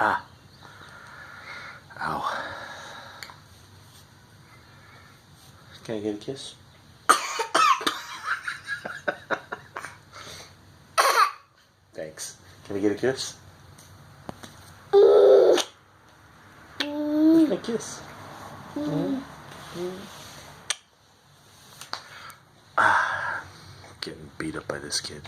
Ah. Ow. Can I get a kiss? Thanks. Can I get a kiss? Where's my kiss? Getting beat up by this kid.